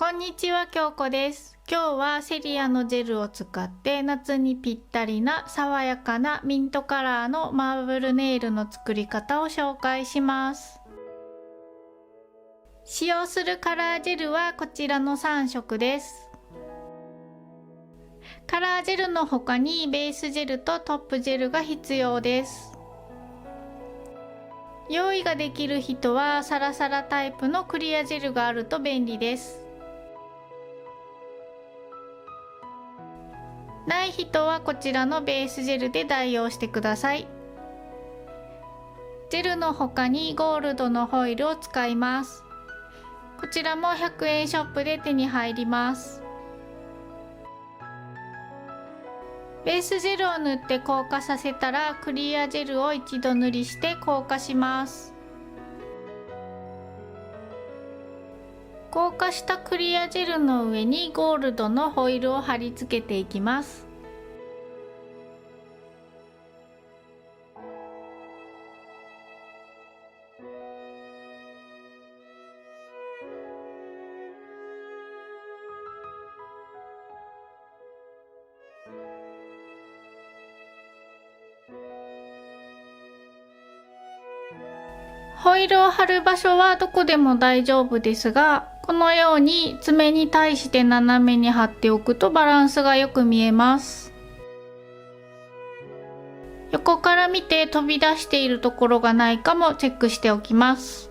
こんにちは、京子です。今日はセリアのジェルを使って夏にぴったりな爽やかなミントカラーのマーブルネイルの作り方を紹介します。使用するカラージェルはこちらの3色です。カラージェルの他にベースジェルとトップジェルが必要です。用意ができる人はサラサラタイプのクリアジェルがあると便利です。ない人はこちらのベースジェルで代用してください。ジェルの他にゴールドのホイルを使います。こちらも100円ショップで手に入ります。ベースジェルを塗って硬化させたらクリアジェルを一度塗りして硬化します。硬化したクリアジェルの上にゴールドのホイルを貼り付けていきます。ホイルを貼る場所はどこでも大丈夫ですが、このように爪に対して斜めに貼っておくとバランスがよく見えます。横から見て飛び出しているところがないかもチェックしておきます。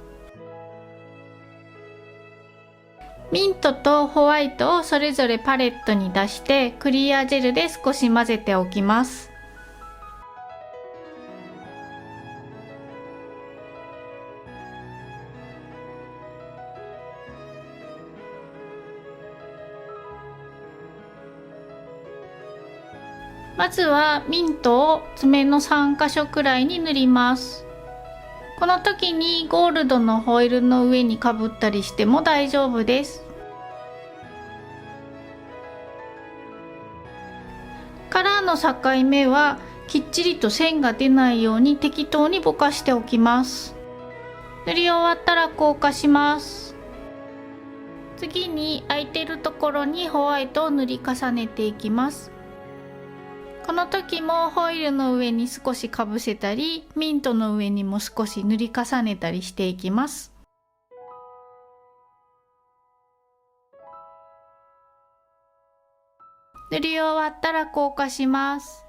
ミントとホワイトをそれぞれパレットに出してクリアジェルで少し混ぜておきます。まずはミントを爪の3箇所くらいに塗ります。この時にゴールドのホイルの上にかぶったりしても大丈夫です。カラーの境目はきっちりと線が出ないように適当にぼかしておきます。塗り終わったら硬化します。次に空いてるところにホワイトを塗り重ねていきます。この時もホイルの上に少しかぶせたり、ミントの上にも少し塗り重ねたりしていきます。塗り終わったら硬化します。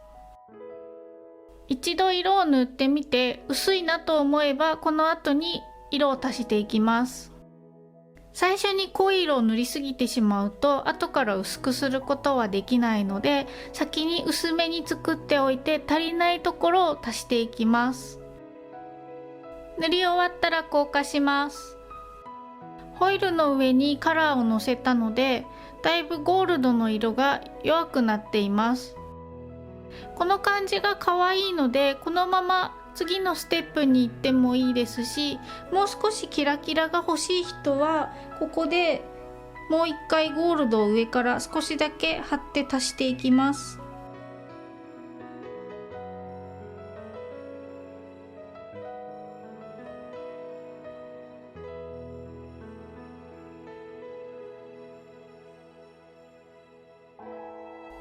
一度色を塗ってみて薄いなと思えばこの後に色を足していきます。最初に濃い色を塗りすぎてしまうと後から薄くすることはできないので、先に薄めに作っておいて足りないところを足していきます。塗り終わったら硬化します。ホイルの上にカラーをのせたのでだいぶゴールドの色が弱くなっています。この感じが可愛いのでこのまま次のステップに行ってもいいですし、もう少しキラキラが欲しい人はここでもう一回ゴールドを上から少しだけ貼って足していきます。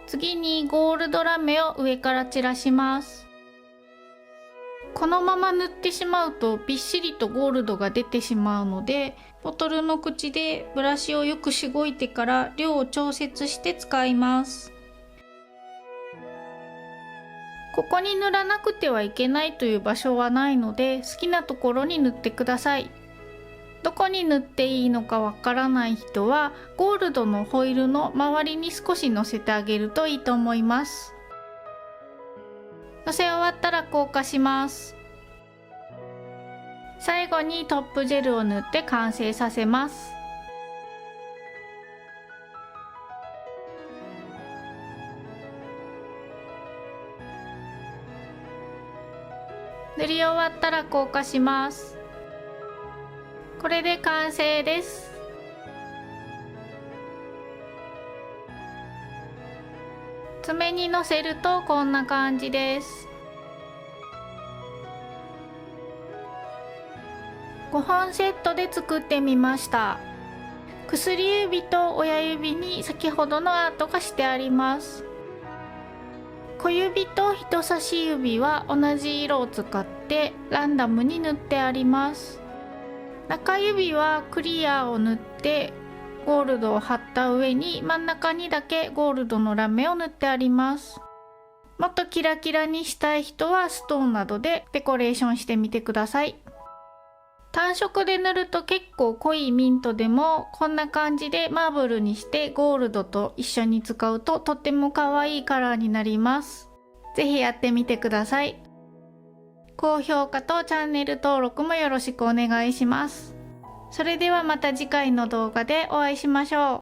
次にゴールドラメを上から散らします。このまま塗ってしまうとびっしりとゴールドが出てしまうので、ボトルの口でブラシをよくしごいてから量を調節して使います。ここに塗らなくてはいけないという場所はないので好きなところに塗ってください。どこに塗っていいのかわからない人はゴールドのホイルの周りに少しのせてあげるといいと思います。のせ終わったら硬化します。最後にトップジェルを塗って完成させます。塗り終わったら硬化します。これで完成です。爪にのせるとこんな感じです。5本セットで作ってみました。薬指と親指に先ほどのアートがしてあります。小指と人差し指は同じ色を使ってランダムに塗ってあります。中指はクリアを塗ってゴールドを貼った上に真ん中にだけゴールドのラメを塗ってあります。もっとキラキラにしたい人はストーンなどでデコレーションしてみてください。単色で塗ると結構濃いミントでもこんな感じでマーブルにしてゴールドと一緒に使うととっても可愛いカラーになります。ぜひやってみてください。高評価とチャンネル登録もよろしくお願いします。それではまた次回の動画でお会いしましょう。